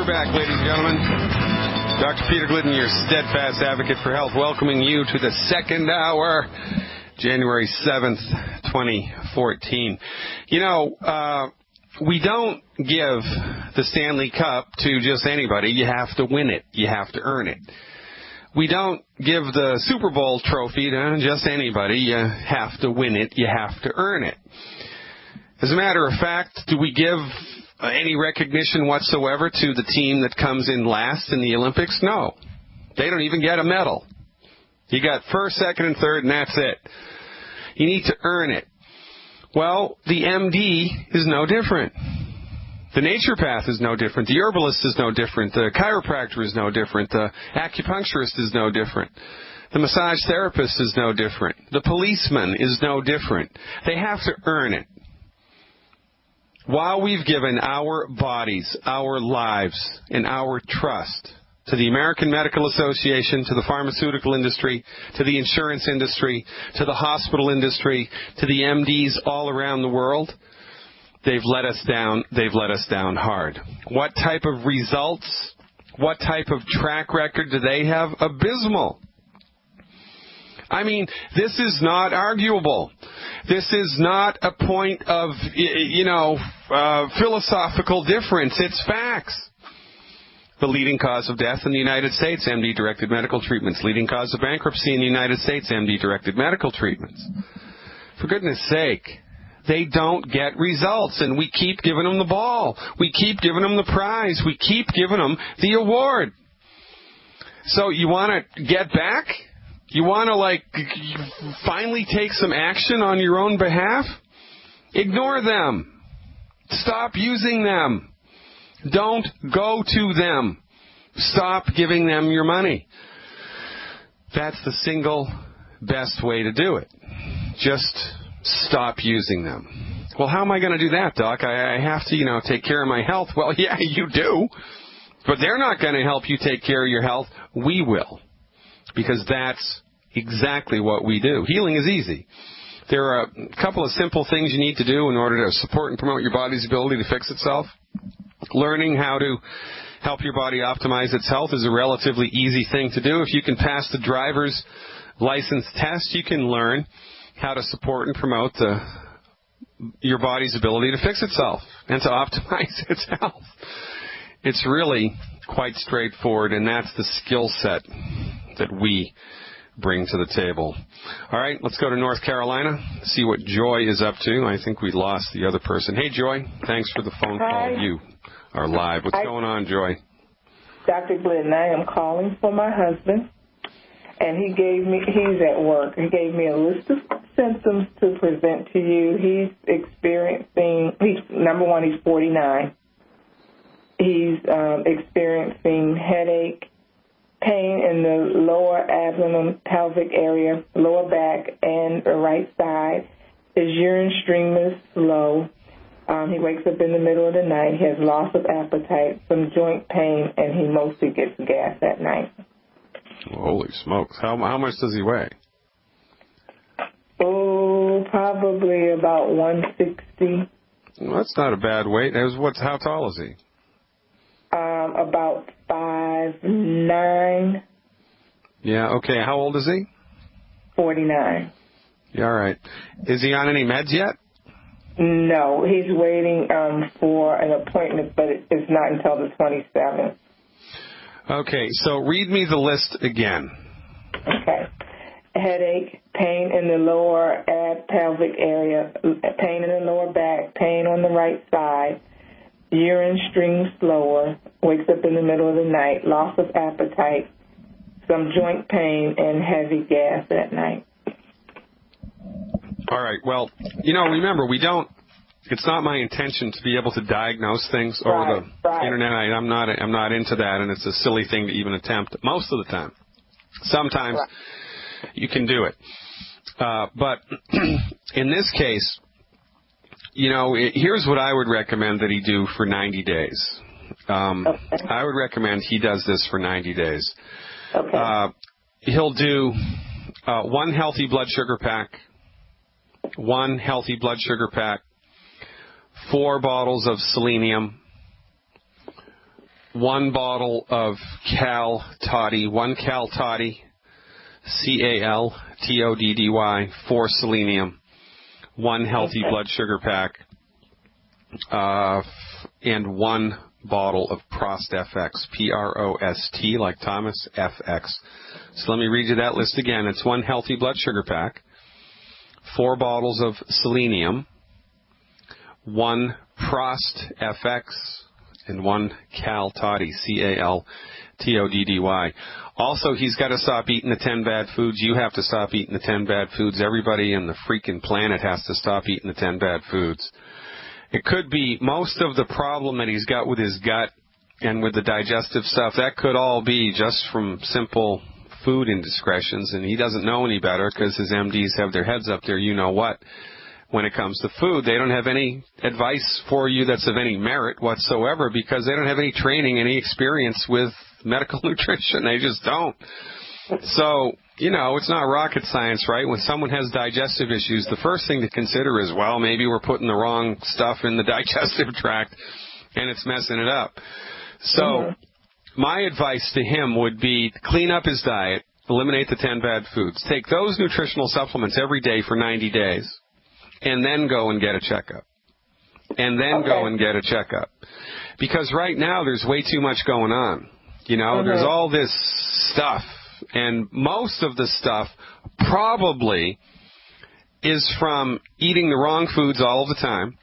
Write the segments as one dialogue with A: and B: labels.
A: We're back, ladies and gentlemen. Dr. Peter Glidden, your steadfast advocate for health, welcoming you to the second hour, January 7th, 2014. You know, we don't give the Stanley Cup to just anybody. You have to win it. You have to earn it. We don't give the Super Bowl trophy to just anybody. You have to win it. You have to earn it. As a matter of fact, do we give any recognition whatsoever to the team that comes in last in the Olympics? No. They don't even get a medal. You got first, second, and third, and that's it. You need to earn it. Well, the MD is no different. The naturopath is no different. The herbalist is no different. The chiropractor is no different. The acupuncturist is no different. The massage therapist is no different. The policeman is no different. They have to earn it. While we've given our bodies, our lives, and our trust to the American Medical Association, to the pharmaceutical industry, to the insurance industry, to the hospital industry, to the MDs all around the world, they've let us down. They've let us down hard. What type of results, what type of track record do they have? Abysmal. I mean, this is not arguable. This is not a point of, philosophical difference. It's facts. The leading cause of death in the United States, MD-directed medical treatments. Leading cause of bankruptcy in the United States, MD-directed medical treatments. For goodness sake, they don't get results, and we keep giving them the ball. We keep giving them the prize. We keep giving them the award. So you want to get back? You want to, finally take some action on your own behalf? Ignore them. Stop using them. Don't go to them. Stop giving them your money. That's the single best way to do it. Just stop using them. Well, how am I going to do that, Doc? I have to, take care of my health. Well, yeah, you do. But they're not going to help you take care of your health. We will. Because that's exactly what we do. Healing is easy. There are a couple of simple things you need to do in order to support and promote your body's ability to fix itself. Learning how to help your body optimize its health is a relatively easy thing to do. If you can pass the driver's license test, you can learn how to support and promote your body's ability to fix itself and to optimize its health. It's really quite straightforward, and that's the skill set that we bring to the table. All right, let's go to North Carolina, see what Joy is up to. I think we lost the other person. Hey, Joy, thanks for the phone call. You are live. What's going on, Joy?
B: Dr. Glidden, I am calling for my husband, and he's at work. He gave me a list of symptoms to present to you. Number one, he's 49. He's experiencing headache, pain in the lower abdomen, pelvic area, lower back, and the right side. His urine stream is slow. He wakes up in the middle of the night. He has loss of appetite, some joint pain, and he mostly gets gas at night.
A: Holy smokes. How much does he weigh?
B: Oh, probably about 160.
A: Well, that's not a bad weight. How tall is he?
B: About 5'9".
A: Yeah, okay. How old is he?
B: 49.
A: Yeah, all right. Is he on any meds yet?
B: No, he's waiting for an appointment, but it's not until the 27th.
A: Okay, so read me the list again.
B: Okay. Headache, pain in the lower pelvic area, pain in the lower back, pain on the right side, urine stream slower, wakes up in the middle of the night, loss of appetite, some joint pain, and heavy gas at night.
A: All right. Well, remember, it's not my intention to be able to diagnose things over the internet. I'm not into that, and it's a silly thing to even attempt most of the time. Sometimes you can do it. But in this case, here's what I would recommend that he do for 90 days. I would recommend he does this for 90 days.
B: Okay.
A: He'll do one healthy blood sugar pack, 4 bottles of selenium, 1 bottle of Cal Toddy, 1 Cal Toddy, CALTODDY, 4 selenium, 1 healthy blood sugar pack, and 1 bottle of Prost FX, PROST, like Thomas, FX. So let me read you that list again. It's 1 healthy blood sugar pack, 4 bottles of selenium, 1 Prost FX, and 1 Cal Toddy, CALTODDY. Also, he's got to stop eating the 10 bad foods. You have to stop eating the 10 bad foods. Everybody in the freaking planet has to stop eating the 10 bad foods. It could be most of the problem that he's got with his gut and with the digestive stuff, that could all be just from simple food indiscretions, and he doesn't know any better because his MDs have their heads up there, you know what. When it comes to food, they don't have any advice for you that's of any merit whatsoever because they don't have any training, any experience with medical nutrition. They just don't. So, it's not rocket science, right? When someone has digestive issues, the first thing to consider is, well, maybe we're putting the wrong stuff in the digestive tract and it's messing it up. So my advice to him would be clean up his diet, eliminate the 10 bad foods, take those nutritional supplements every day for 90 days, and then go and get a checkup. Go and get a checkup. Because right now there's way too much going on. There's all this stuff. And most of the stuff probably is from eating the wrong foods all the time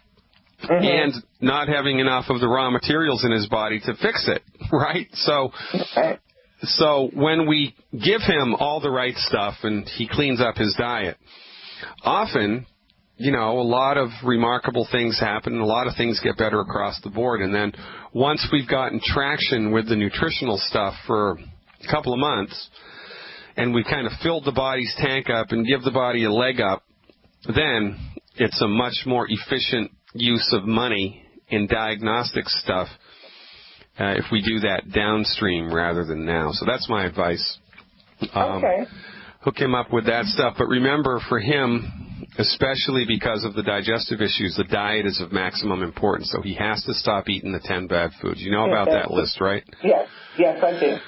A: and not having enough of the raw materials in his body to fix it, right? So when we give him all the right stuff and he cleans up his diet, often, a lot of remarkable things happen and a lot of things get better across the board. And then once we've gotten traction with the nutritional stuff for a couple of months, and we kind of filled the body's tank up and give the body a leg up, then it's a much more efficient use of money in diagnostic stuff if we do that downstream rather than now. So that's my advice. Hook him up with that stuff. But remember, for him, especially because of the digestive issues, the diet is of maximum importance. So he has to stop eating the 10 bad foods. You know about that list, right?
B: Yes, I do.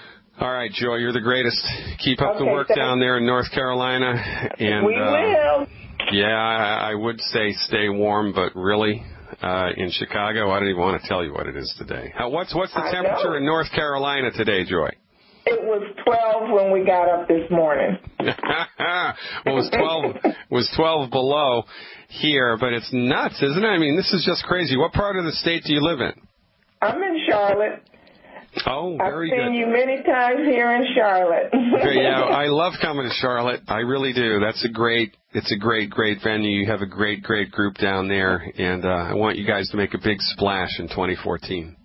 A: All right, Joy, you're the greatest. Keep up the work down there in North Carolina. And,
B: we will.
A: Yeah, I would say stay warm, but really, in Chicago, I don't even want to tell you what it is today. What's the temperature in North Carolina today, Joy?
B: It was 12 when we got up this morning.
A: Well, it was 12 below here, but it's nuts, isn't it? I mean, this is just crazy. What part of the state do you live in? I'm
B: in Charlotte.
A: Oh, very good.
B: I've seen you many times here in Charlotte.
A: Yeah, I love coming to Charlotte. I really do. It's a great venue. You have a great group down there, and I want you guys to make a big splash in 2014.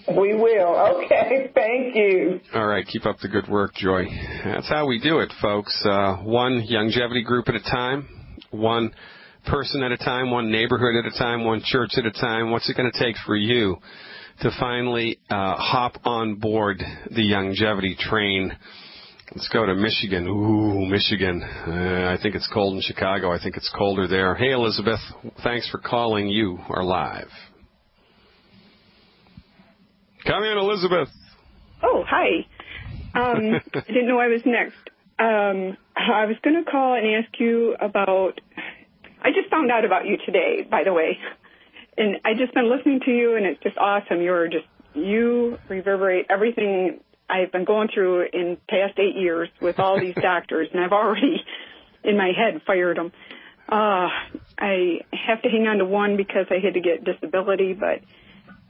B: We will. Okay, thank you.
A: All right, keep up the good work, Joy. That's how we do it, folks. One longevity group at a time, one person at a time, one neighborhood at a time, one church at a time. What's it going to take for you to finally hop on board the longevity train? Let's go to Michigan. Ooh, Michigan. I think it's cold in Chicago. I think it's colder there. Hey, Elizabeth, thanks for calling. You are live. Come in, Elizabeth.
C: Oh, hi. I didn't know I was next. I was going to call and ask you about, I just found out about you today, by the way. And I just been listening to you, and it's just awesome. You reverberate everything I've been going through in past 8 years with all these doctors, and I've already, in my head, fired them. I have to hang on to one because I had to get disability, but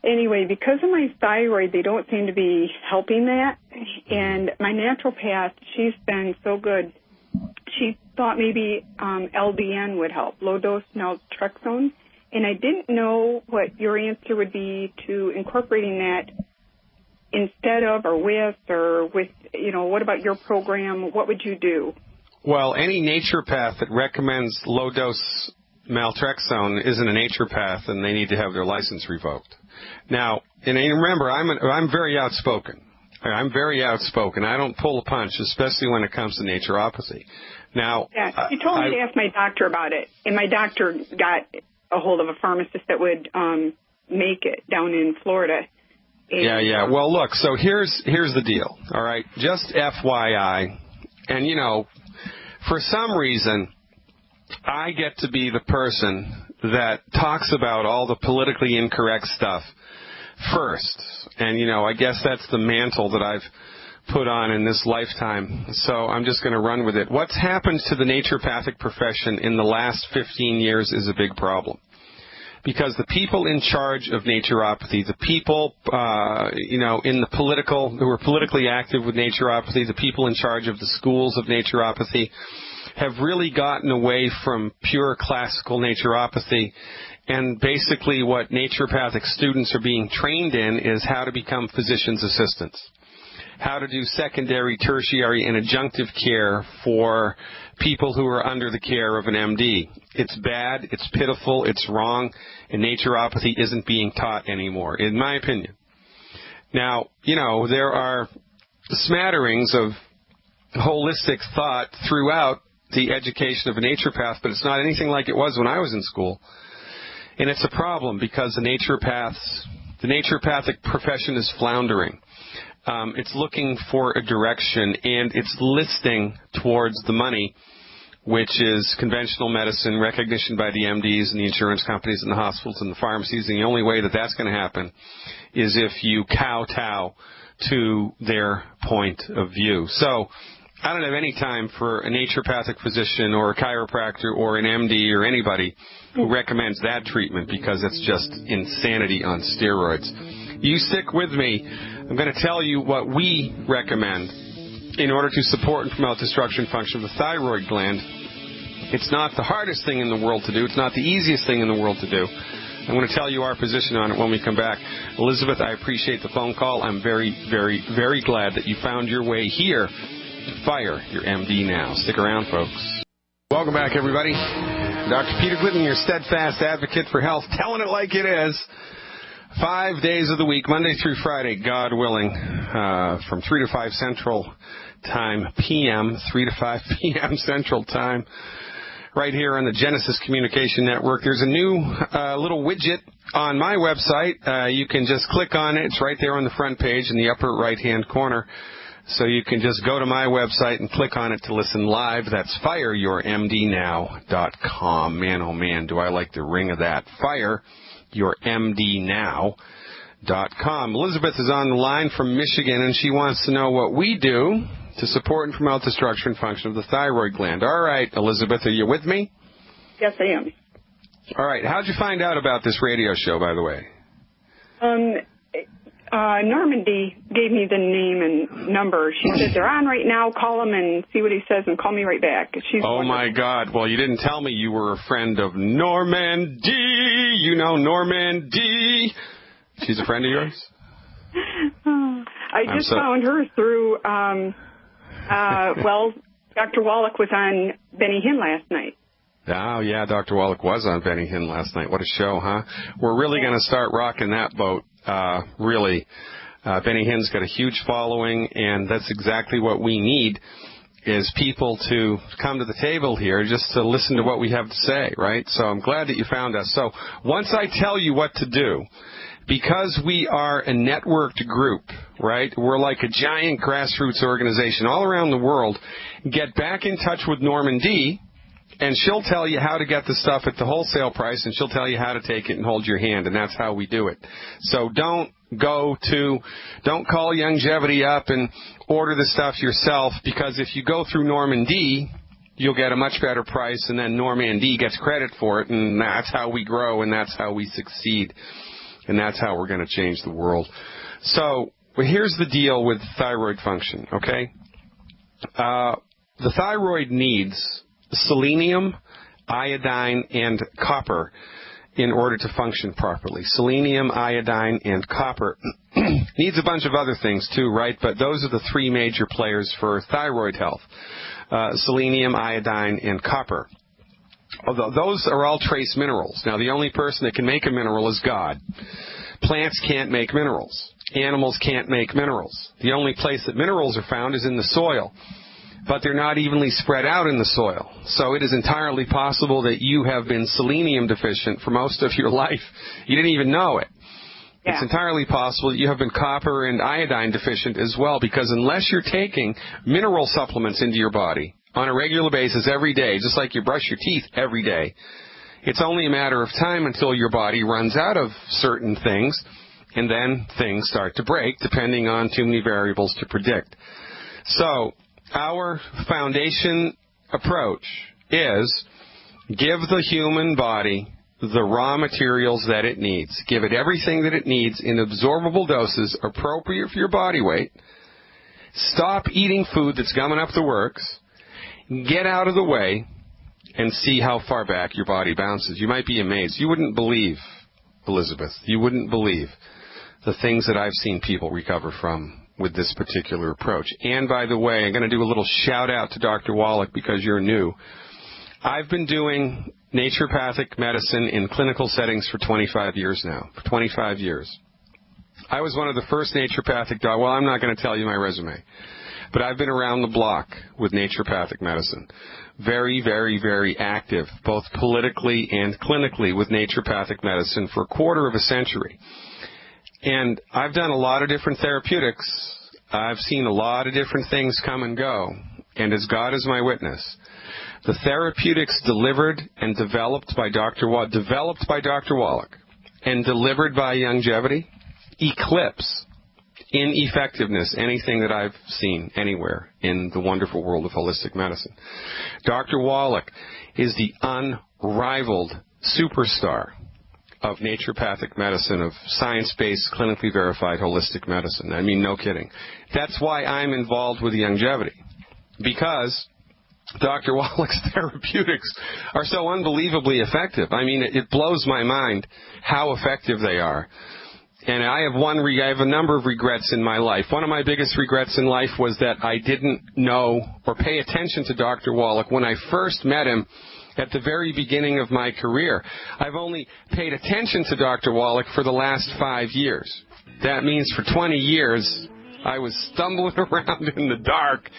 C: anyway, because of my thyroid, they don't seem to be helping that. And my naturopath, she's been so good. She thought maybe LDN would help, low-dose naltrexone. And I didn't know what your answer would be to incorporating that instead of or with, what about your program? What would you do?
A: Well, any naturopath that recommends low-dose naltrexone isn't a naturopath, and they need to have their license revoked. Now, and remember, I'm very outspoken. I'm very outspoken. I don't pull a punch, especially when it comes to naturopathy. Now,
C: yeah, you told me to ask my doctor about it, and my doctor got a hold of a pharmacist that would make it down in Florida.
A: Yeah. Well, look, so here's the deal, all right? Just FYI, and, you know, for some reason, I get to be the person that talks about all the politically incorrect stuff first. And, you know, I guess that's the mantle that I've put on in this lifetime. So I'm just going to run with it. What's happened to the naturopathic profession in the last 15 years is a big problem. Because the people in charge of naturopathy, the people, you know, who are politically active with naturopathy, the people in charge of the schools of naturopathy, have really gotten away from pure classical naturopathy. And basically what naturopathic students are being trained in is how to become physician's assistants, how to do secondary, tertiary, and adjunctive care for people who are under the care of an MD. It's bad, it's pitiful, it's wrong, and naturopathy isn't being taught anymore, in my opinion. Now, you know, there are smatterings of holistic thought throughout the education of a naturopath, but it's not anything like it was when I was in school. And it's a problem because the naturopathic profession is floundering. It's looking for a direction, and it's listing towards the money, which is conventional medicine, recognition by the MDs and the insurance companies and the hospitals and the pharmacies. And the only way that that's going to happen is if you kowtow to their point of view. So I don't have any time for a naturopathic physician or a chiropractor or an MD or anybody who recommends that treatment because it's just insanity on steroids. You stick with me. I'm going to tell you what we recommend in order to support and promote the structure and function of the thyroid gland. It's not the hardest thing in the world to do. It's not the easiest thing in the world to do. I'm going to tell you our position on it when we come back. Elizabeth, I appreciate the phone call. I'm very, very, very glad that you found your way here. Fire your MD now. Stick around, folks. Welcome back, everybody. Dr. Peter Glidden, your steadfast advocate for health, telling it like it is. 5 days of the week, Monday through Friday, God willing, from 3 to 5 Central Time PM, 3 to 5 p.m. Central Time, right here on the Genesis Communication Network. There's a new little widget on my website. You can just click on it. It's right there on the front page in the upper right-hand corner. So you can just go to my website and click on it to listen live. That's fireyourmdnow.com. Man, oh man, do I like the ring of that. Fireyourmdnow.com. Elizabeth is on the line from Michigan, and she wants to know what we do to support and promote the structure and function of the thyroid gland. All right, Elizabeth, are you with me?
C: Yes, I am.
A: All right. How'd you find out about this radio show, by the way?
C: Normandy gave me the name and number. She said, they're on right now. Call him and see what he says and call me right back. She's wonderful.
A: My God. Well, you didn't tell me you were a friend of Normandy. You know Normandy. She's a friend of yours?
C: I just found her through, Dr. Wallach was on Benny Hinn last night.
A: Oh, yeah, Dr. Wallach was on Benny Hinn last night. What a show, huh? We're really going to start rocking that boat. Really. Benny Hinn's got a huge following, and that's exactly what we need is people to come to the table here just to listen to what we have to say, right? So I'm glad that you found us. So once I tell you what to do, because we are a networked group, right? We're like a giant grassroots organization all around the world. Get back in touch with Norman D., and she'll tell you how to get the stuff at the wholesale price, and she'll tell you how to take it and hold your hand, and that's how we do it. So don't call Longevity up and order the stuff yourself, because if you go through Norman D., you'll get a much better price, and then Norman D. gets credit for it, and that's how we grow, and that's how we succeed, and that's how we're going to change the world. So here's the deal with thyroid function, okay? The thyroid needs selenium, iodine, and copper in order to function properly. Selenium, iodine, and copper. Needs a bunch of other things too, right? But those are the three major players for thyroid health. Selenium, iodine, and copper. Although those are all trace minerals. Now, the only person that can make a mineral is God. Plants can't make minerals. Animals can't make minerals. The only place that minerals are found is in the soil. But they're not evenly spread out in the soil. So it is entirely possible that you have been selenium deficient for most of your life. You didn't even know it.
C: Yeah.
A: It's entirely possible that you have been copper and iodine deficient as well, because unless you're taking mineral supplements into your body on a regular basis every day, just like you brush your teeth every day, it's only a matter of time until your body runs out of certain things, and then things start to break, depending on too many variables to predict. So our foundation approach is give the human body the raw materials that it needs. Give it everything that it needs in absorbable doses appropriate for your body weight. Stop eating food that's gumming up the works. Get out of the way and see how far back your body bounces. You might be amazed. You wouldn't believe, Elizabeth, you wouldn't believe the things that I've seen people recover from with this particular approach. And by the way, I'm going to do a little shout out to Dr. Wallach because you're new. I've been doing naturopathic medicine in clinical settings for 25 years now. For 25 years. I was one of the first naturopathic doctors. Well, I'm not going to tell you my resume. But I've been around the block with naturopathic medicine. Very, very, very active, both politically and clinically with naturopathic medicine for a quarter of a century. And I've done a lot of different therapeutics. I've seen a lot of different things come and go. And as God is my witness, the therapeutics delivered and developed by Dr. Wallach and delivered by Longevity eclipse in effectiveness anything that I've seen anywhere in the wonderful world of holistic medicine. Dr. Wallach is the unrivaled superstar of naturopathic medicine, of science-based, clinically verified holistic medicine. I mean, no kidding. That's why I'm involved with Longevity, because Dr. Wallach's therapeutics are so unbelievably effective. I mean, it blows my mind how effective they are. And I have a number of regrets in my life. One of my biggest regrets in life was that I didn't know or pay attention to Dr. Wallach when I first met him at the very beginning of my career. I've only paid attention to Dr. Wallach for the last 5 years. That means for 20 years, I was stumbling around in the dark.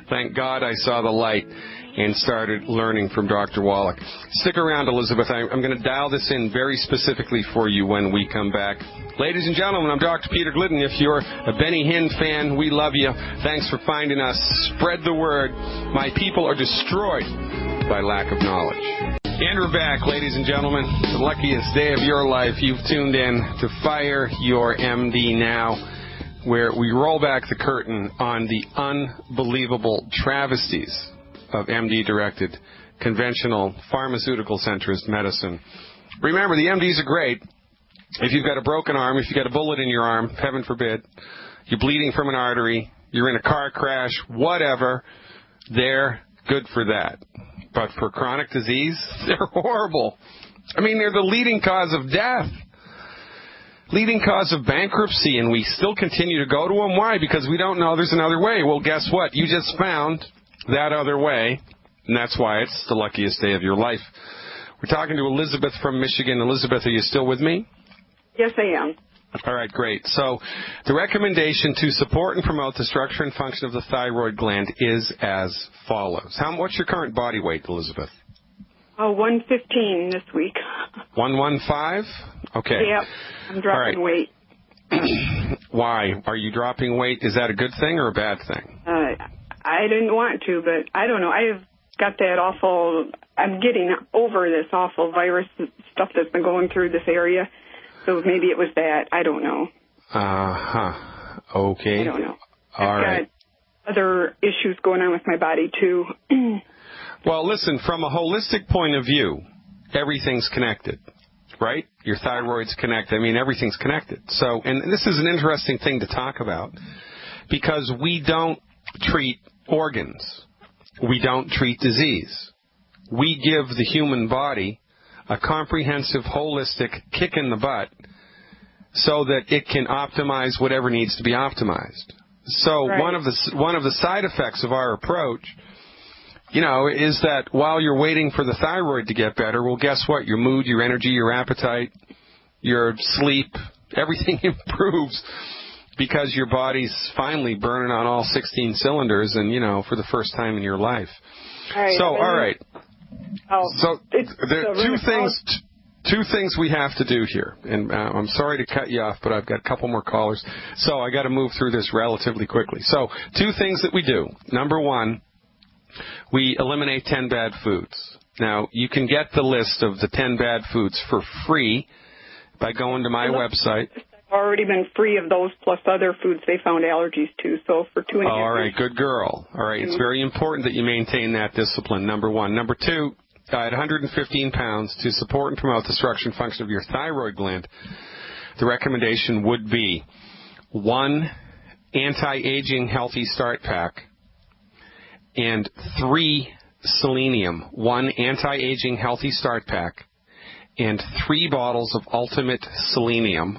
A: Thank God I saw the light and started learning from Dr. Wallach. Stick around, Elizabeth. I'm going to dial this in very specifically for you when we come back. Ladies and gentlemen, I'm Dr. Peter Glidden. If you're a Benny Hinn fan, we love you. Thanks for finding us. Spread the word. My people are destroyed by lack of knowledge. And we're back, ladies and gentlemen. The luckiest day of your life. You've tuned in to Fire Your MD Now, where we roll back the curtain on the unbelievable travesties of MD-directed, conventional, pharmaceutical-centrist medicine. Remember, the MDs are great. If you've got a broken arm, if you've got a bullet in your arm, heaven forbid, you're bleeding from an artery, you're in a car crash, whatever, they're good for that. But for chronic disease, they're horrible. I mean, they're the leading cause of death. Leading cause of bankruptcy, and we still continue to go to them. Why? Because we don't know there's another way. Well, guess what? You just found that other way, and that's why it's the luckiest day of your life. We're talking to Elizabeth from Michigan. Elizabeth, are you still with me?
C: Yes, I am.
A: All right, great. So the recommendation to support and promote the structure and function of the thyroid gland is as follows. What's your current body weight, Elizabeth?
C: 115 this week.
A: 115? Okay.
C: Yep, I'm dropping weight.
A: Why? Are you dropping weight? Is that a good thing or a bad thing?
C: I didn't want to, but I don't know. I've got that awful, I'm getting over this awful virus stuff that's been going through this area. So maybe it was that. I don't know.
A: Okay.
C: I don't know.
A: All right.
C: Got other issues going on with my body, too.
A: Well, listen, from a holistic point of view, everything's connected, right? Your thyroid's connected. I mean, everything's connected. So, and this is an interesting thing to talk about because we don't treat organs. We don't treat disease. We give the human body a comprehensive, holistic kick in the butt so that it can optimize whatever needs to be optimized. So
C: right.
A: one of the side effects of our approach, is that while you're waiting for the thyroid to get better, well, guess what? Your mood, your energy, your appetite, your sleep, everything improves because your body's finally burning on all 16 cylinders and, for the first time in your life.
C: All right.
A: So, all right.
C: Oh,
A: so there are two things we have to do here. And I'm sorry to cut you off, but I've got a couple more callers. So I got to move through this relatively quickly. So two things that we do. Number one, we eliminate 10 bad foods. Now, you can get the list of the 10 bad foods for free by going to my website.
C: I've already been free of those plus other foods they found allergies to. So for 2.5 years.
A: All right, good girl. All right, it's very important that you maintain that discipline, number one. Number two, at 115 pounds, to support and promote the structure and function of your thyroid gland, the recommendation would be 1 anti-aging healthy start pack and 3 selenium. 1 anti-aging healthy start pack and 3 bottles of ultimate selenium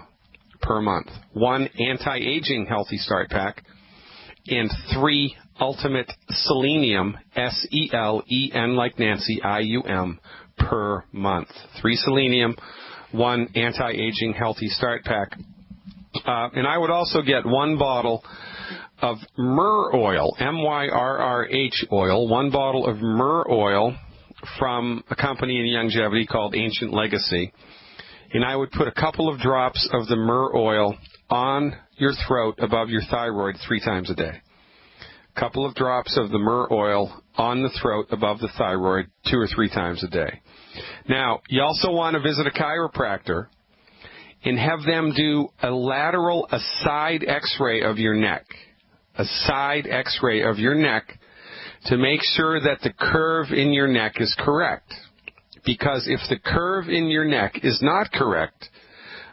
A: per month. 1 anti-aging healthy start pack and 3 ultimate selenium, SELEN like Nancy, IUM, per month. 3 selenium, 1 anti-aging healthy start pack. And I would also get 1 bottle of myrrh oil, MYRRH oil, 1 bottle of myrrh oil from a company in longevity called Ancient Legacy. And I would put a couple of drops of the myrrh oil on your throat above your thyroid 3 times a day. A couple of drops of the myrrh oil on the throat above the thyroid 2 or 3 times a day. Now, you also want to visit a chiropractor and have them do a side x-ray of your neck. A side x-ray of your neck to make sure that the curve in your neck is correct. Because if the curve in your neck is not correct,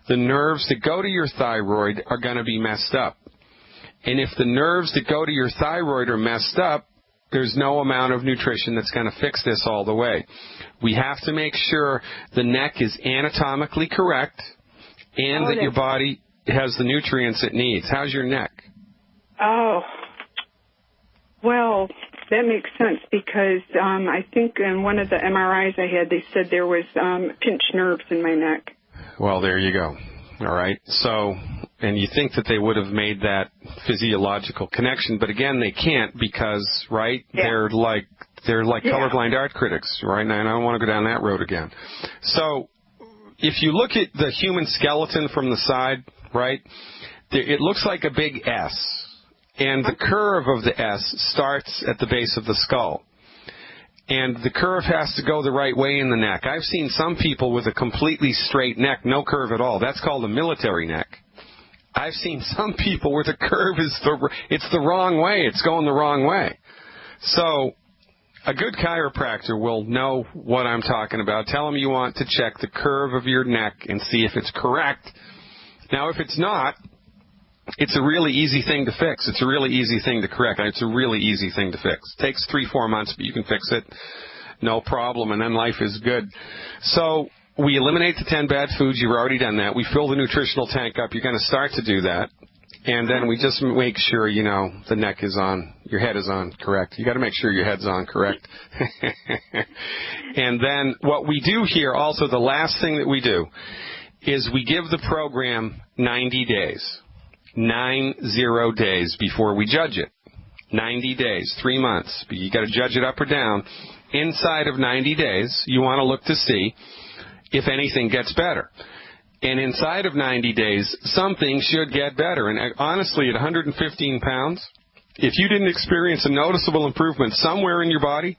A: the nerves that go to your thyroid are going to be messed up. And if the nerves that go to your thyroid are messed up, there's no amount of nutrition that's going to fix this all the way. We have to make sure the neck is anatomically correct and that your body has the nutrients it needs. How's your neck?
C: Oh, well, that makes sense because I think in one of the MRIs I had, they said there was pinched nerves in my neck.
A: Well, there you go. All right. So, and you think that they would have made that physiological connection, but again, they can't because, right, they're like colorblind art critics, right? And I don't want to go down that road again. So, if you look at the human skeleton from the side, right, it looks like a big S. And the curve of the S starts at the base of the skull. And the curve has to go the right way in the neck. I've seen some people with a completely straight neck, no curve at all. That's called a military neck. I've seen some people where the curve is it's the wrong way. It's going the wrong way. So a good chiropractor will know what I'm talking about. Tell them you want to check the curve of your neck and see if it's correct. Now, if it's not, it's a really easy thing to fix. It's a really easy thing to correct. It's a really easy thing to fix. It takes 3-4 months, but you can fix it. No problem, and then life is good. So we eliminate the 10 bad foods. You've already done that. We fill the nutritional tank up. You're going to start to do that. And then we just make sure, the neck is on, your head is on correct. You got to make sure your head's on correct. And then what we do here, also the last thing that we do, is we give the program 90 days. 90 days before we judge it. 90 days, 3 months. But you got to judge it up or down. Inside of 90 days, you want to look to see if anything gets better. And inside of 90 days, something should get better. And honestly, at 115 pounds, if you didn't experience a noticeable improvement somewhere in your body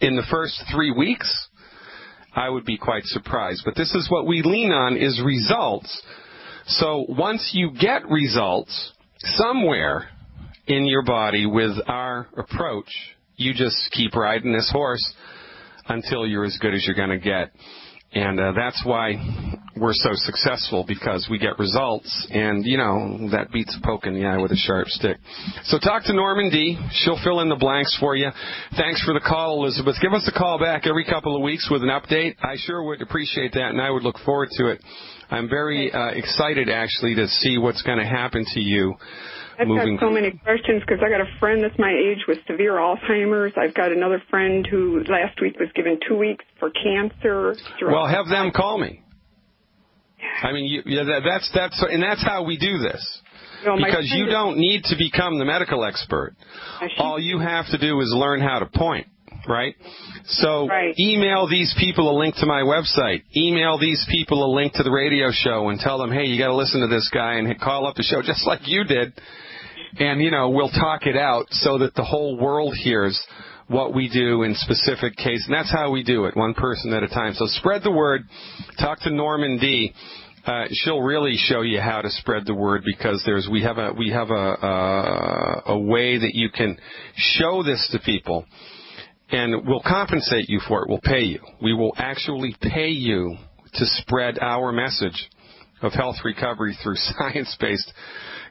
A: in the first 3 weeks, I would be quite surprised. But this is what we lean on, is results. So once you get results somewhere in your body with our approach, you just keep riding this horse until you're as good as you're going to get. And that's why we're so successful, because we get results, and, that beats a poke in the eye with a sharp stick. So talk to Norman D. She'll fill in the blanks for you. Thanks for the call, Elizabeth. Give us a call back every couple of weeks with an update. I sure would appreciate that, and I would look forward to it. I'm very excited, actually, to see what's going to happen to you.
C: I've got so many questions because I got a friend that's my age with severe Alzheimer's. I've got another friend who last week was given 2 weeks for cancer.
A: Well, have them call me. I mean, that's how we do this. Because you don't need to become the medical expert. All you have to do is learn how to point. right? So
C: Right.
A: email these people a link to my website. Email these people a link to the radio show and tell them, hey, you got to listen to this guy, and call up the show just like you did. And, we'll talk it out so that the whole world hears what we do in specific cases. And that's how we do it, one person at a time. So spread the word. Talk to Norman D. She'll really show you how to spread the word, because we have a way that you can show this to people, and we'll compensate you for it. We'll pay you. We will actually pay you to spread our message of health recovery through science-based,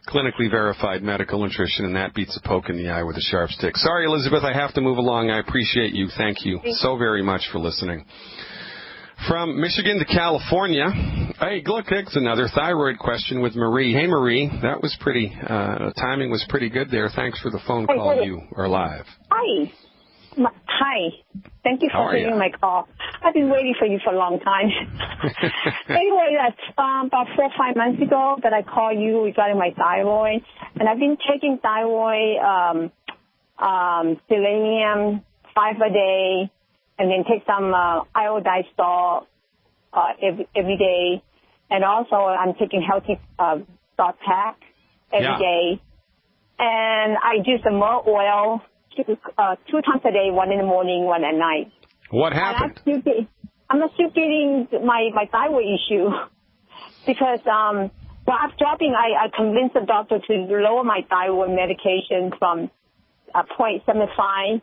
A: clinically verified medical nutrition, and that beats a poke in the eye with a sharp stick. Sorry, Elizabeth, I have to move along. I appreciate you. Thank you so very much for listening. From Michigan to California, hey, look, it's another thyroid question with Marie. Hey, Marie, that was pretty, timing was pretty good there. Thanks for the phone call. Hey. You are live.
D: Hi. Hi. Thank you for taking my call. I've been waiting for you for a long time. Anyway, that's about 4 or 5 months ago that I called you regarding my thyroid. And I've been taking thyroid, selenium 5 a day, and then take some iodized salt every day. And also I'm taking healthy salt pack every day. And I do some more oil 2 times a day, one in the morning, one at night.
A: What happened?
D: I'm still getting my thyroid issue because while I'm dropping, I convinced the doctor to lower my thyroid medication from 0.75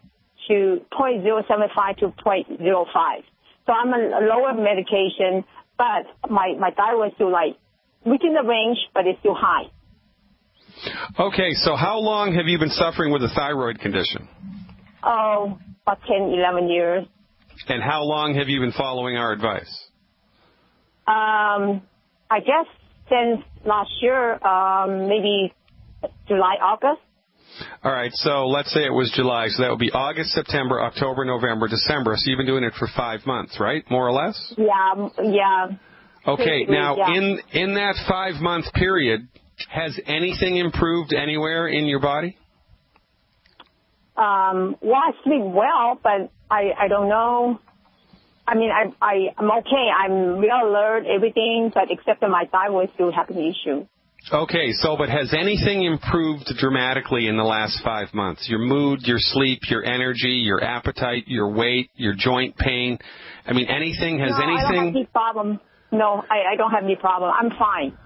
D: to 0.075 to 0.05. So I'm a lower medication, but my thyroid is still within the range, but it's still high.
A: Okay, so how long have you been suffering with a thyroid condition?
D: Oh, about 10, 11 years.
A: And how long have you been following our advice?
D: I guess since last year, maybe July, August.
A: All right, so let's say it was July, so that would be August, September, October, November, December. So you've been doing it for 5 months, right, more or less?
D: Yeah.
A: Okay, now in that 5-month period, has anything improved anywhere in your body?
D: Well, I sleep well, but I don't know. I mean, I'm okay. I'm real alert, everything, but except that my thyroid still having an issue.
A: Okay, but has anything improved dramatically in the last 5 months? Your mood, your sleep, your energy, your appetite, your weight, your joint pain? I mean, anything? Has anything?
D: I don't have any problem. No, I don't have any problem. I'm fine.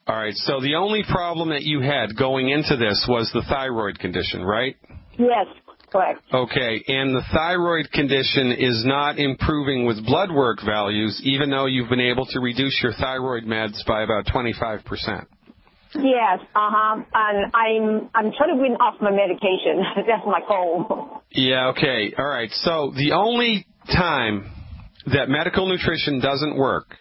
A: All right, so the only problem that you had going into this was the thyroid condition, right?
D: Yes, correct.
A: Okay, and the thyroid condition is not improving with blood work values, even though you've been able to reduce your thyroid meds by about 25%.
D: Yes, and I'm trying to win off my medication. That's my goal.
A: Yeah, okay, all right. So the only time that medical nutrition doesn't work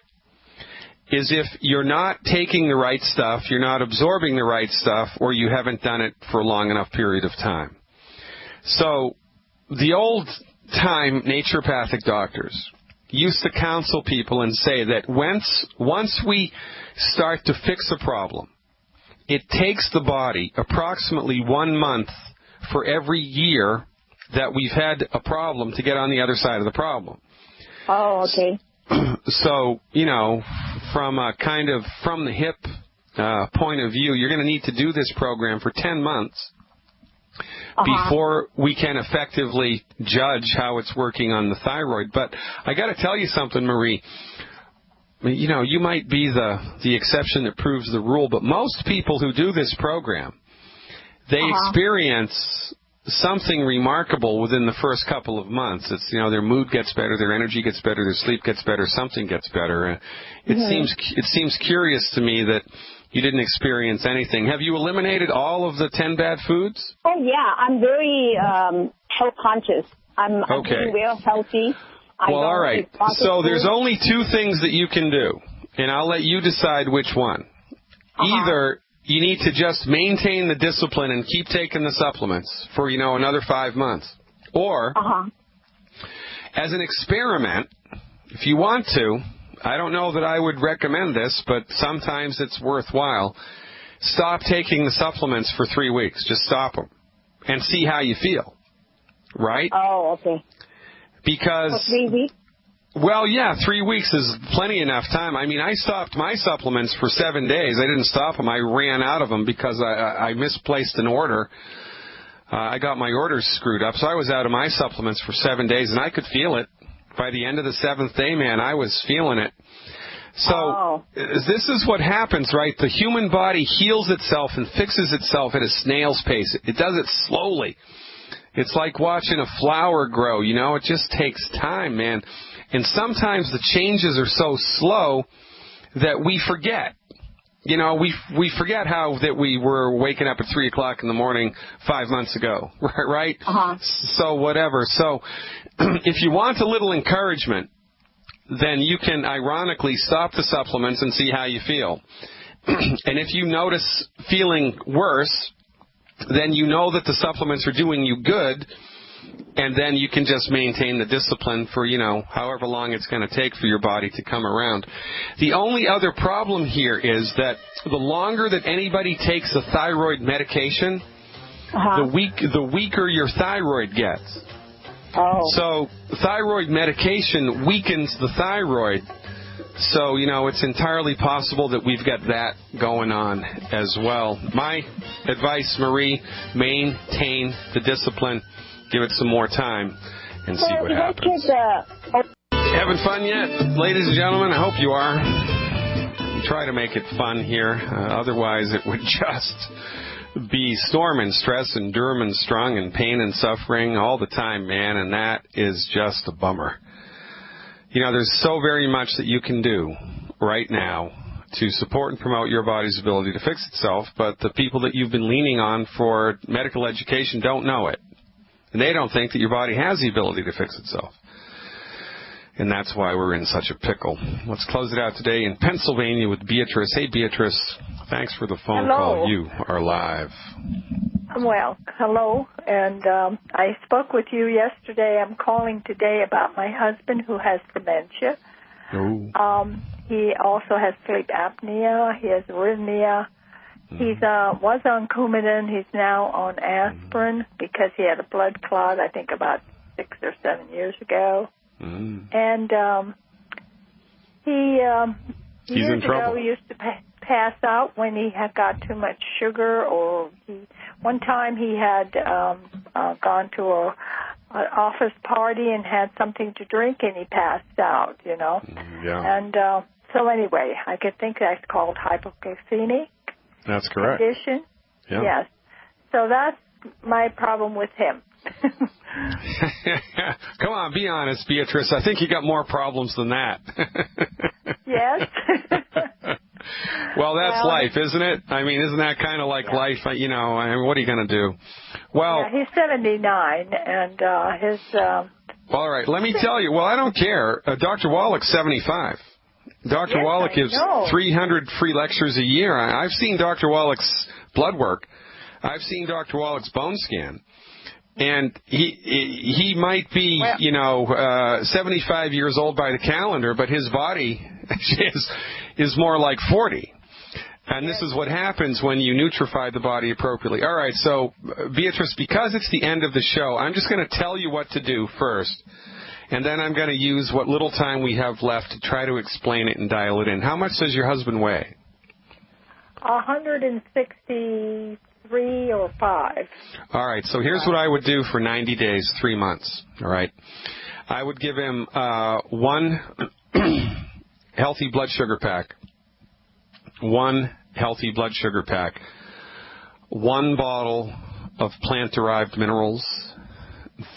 A: is if you're not taking the right stuff, you're not absorbing the right stuff, or you haven't done it for a long enough period of time. So the old-time naturopathic doctors used to counsel people and say that once we start to fix a problem, it takes the body approximately 1 month for every year that we've had a problem to get on the other side of the problem.
D: Oh, okay.
A: So, from a kind of from the hip point of view, you're going to need to do this program for 10 months before we can effectively judge how it's working on the thyroid. But I got to tell you something, Marie. You might be the exception that proves the rule, but most people who do this program, they experience something remarkable within the first couple of months. It's, their mood gets better, their energy gets better, their sleep gets better, something gets better. It seems curious to me that you didn't experience anything. Have you eliminated all of the 10 bad foods?
D: Oh, yeah. I'm very health conscious. I'm eating real healthy.
A: All right. So there's only 2 things that you can do, and I'll let you decide which one. Either you need to just maintain the discipline and keep taking the supplements for, another 5 months. Or, as an experiment, if you want to, I don't know that I would recommend this, but sometimes it's worthwhile, stop taking the supplements for 3 weeks. Just stop them and see how you feel. right?
D: Oh, okay.
A: Because...
D: For 3 weeks?
A: Well, yeah, 3 weeks is plenty enough time. I mean, I stopped my supplements for 7 days. I didn't stop them. I ran out of them because I misplaced an order. I got my orders screwed up, so I was out of my supplements for 7 days, and I could feel it. By the end of the 7th day, man, I was feeling it. So this is what happens, right? The human body heals itself and fixes itself at a snail's pace. It does it slowly. It's like watching a flower grow, you know? It just takes time, man. And sometimes the changes are so slow that we forget. You know, we forget how that we were waking up at 3 o'clock in the morning 5 months ago, right? So whatever. So if you want a little encouragement, then you can ironically stop the supplements and see how you feel. And if you notice feeling worse, then you know that the supplements are doing you good, and then you can just maintain the discipline for, you know, however long it's going to take for your body to come around. The only other problem here is that the longer that anybody takes a thyroid medication, the weaker your thyroid gets. So thyroid medication weakens the thyroid. So, you know, it's entirely possible that we've got that going on as well. My advice, Marie, maintain the discipline. Give it some more time and see what happens. Having fun yet? Ladies and gentlemen, I hope you are. Try to make it fun here. Otherwise, it would just be storm and stress and doom and strung and pain and suffering all the time, man, and that is just a bummer. You know, there's so very much that you can do right now to support and promote your body's ability to fix itself, but the people that you've been leaning on for medical education don't know it. And they don't think that your body has the ability to fix itself. And that's why we're in such a pickle. Let's close it out today in Pennsylvania with Beatrice. Hey, Beatrice, thanks for the phone call. You are live.
E: Well, hello, and I spoke with you yesterday. I'm calling today about my husband who has dementia. He also has sleep apnea. He has arrhythmia. He was on Coumadin. He's now on aspirin because he had a blood clot, I think, about 6 or 7 years ago. And years
A: in trouble.
E: ago, he used to pass out when he had got too much sugar, or one time he had gone to an office party and had something to drink, and he passed out, you know. And so anyway, I could think that's called hypoglycemic.
A: That's correct.
E: Condition. Yes. So that's my problem with him.
A: Come on, be honest, Beatrice. I think you got more problems than that.
E: Yes.
A: Well, that's life, isn't it? I mean, isn't that kind of like life? You know, I mean, what are you going to do? Well,
E: he's 79, and his...
A: all right, let me tell you. Well, I don't care. Dr. Wallach's 75. Dr. Wallach gives 300 free lectures a year. I've seen Dr. Wallach's blood work. I've seen Dr. Wallach's bone scan. And he might be, 75 years old by the calendar, but his body is more like 40. And this is what happens when you nutrify the body appropriately. All right, so, Beatrice, because it's the end of the show, I'm just going to tell you what to do first. And then I'm going to use what little time we have left to try to explain it and dial it in. How much does your husband weigh?
E: 163 or 5.
A: All right, so here's what I would do for 90 days, 3 months. All right. I would give him one healthy blood sugar pack. 1 healthy blood sugar pack. 1 bottle of plant-derived minerals.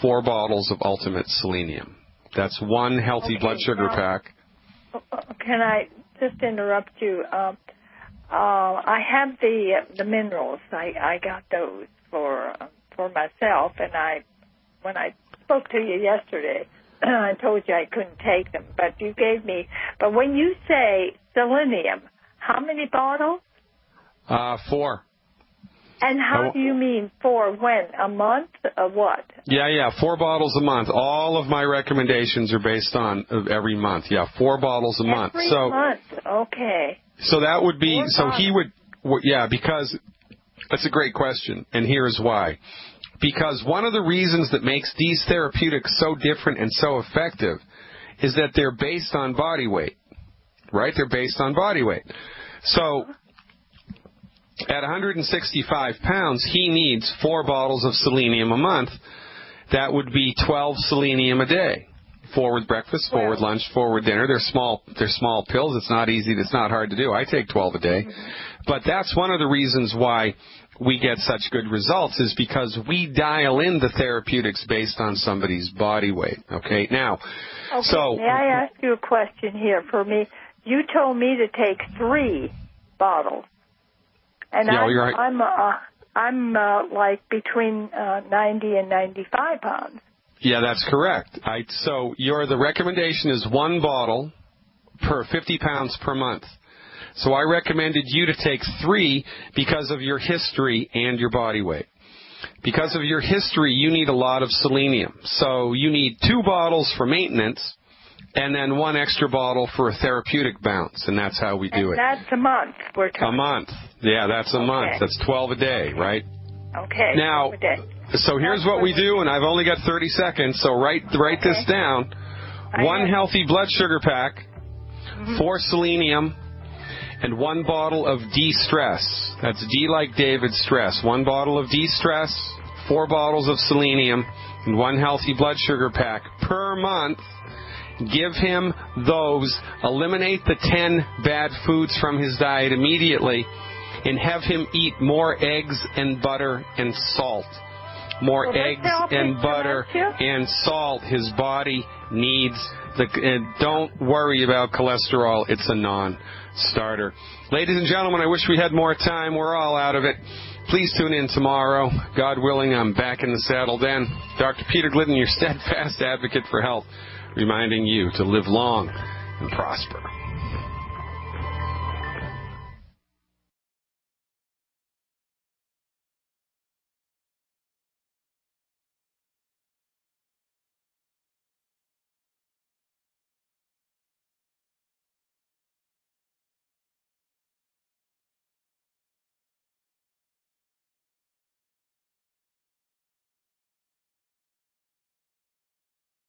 A: 4 bottles of ultimate selenium. That's 1 healthy blood sugar pack.
E: Can I just interrupt you? I have the minerals. I got those for myself, and when I spoke to you yesterday, I told you I couldn't take them, but you gave me. But when you say selenium, how many bottles?
A: 4.
E: And how do you mean 4? When? A month? Or what?
A: Yeah, 4 bottles a month. All of my recommendations are based on every month. Yeah, 4 bottles a month.
E: Every month, okay.
A: So that would be, so he would, because that's a great question, and here's why. because one of the reasons that makes these therapeutics so different and so effective is that they're based on body weight, right? They're based on body weight. So at 165 pounds, he needs 4 bottles of selenium a month. That would be 12 selenium a day. Forward breakfast, forward lunch, forward dinner. They're small pills. It's not easy. It's not hard to do. I take 12 a day. But that's one of the reasons why we get such good results, is because we dial in the therapeutics based on somebody's body weight. Okay? Now, so...
E: May I ask you a question here for me? You told me to take 3 bottles. And
A: yeah,
E: I'm like between 90 and 95 pounds.
A: Yeah, that's correct. So the recommendation is 1 bottle per 50 pounds per month. So I recommended you to take 3 because of your history and your body weight. Because of your history, you need a lot of selenium. So you need 2 bottles for maintenance, and then 1 extra bottle for a therapeutic bounce, and that's how we do it.
E: And that's a month, we're talking.
A: A month. Yeah, that's a month. That's 12 a day, right?
E: Okay.
A: Now,
E: 12 a day.
A: So here's what we do, and I've only got 30 seconds, so write this down. 1 healthy blood sugar pack, 4 selenium, and 1 bottle of de-stress. That's D like David stress. 1 bottle of de-stress, 4 bottles of selenium, and 1 healthy blood sugar pack per month. Give him those. Eliminate the 10 bad foods from his diet immediately, and have him eat more eggs and butter and salt. More eggs and butter and salt. His body needs and don't worry about cholesterol. It's a non-starter. Ladies and gentlemen, I wish we had more time. We're all out of it. Please tune in tomorrow. God willing, I'm back in the saddle then. Dr. Peter Glidden, your steadfast advocate for health, reminding you to live long and prosper.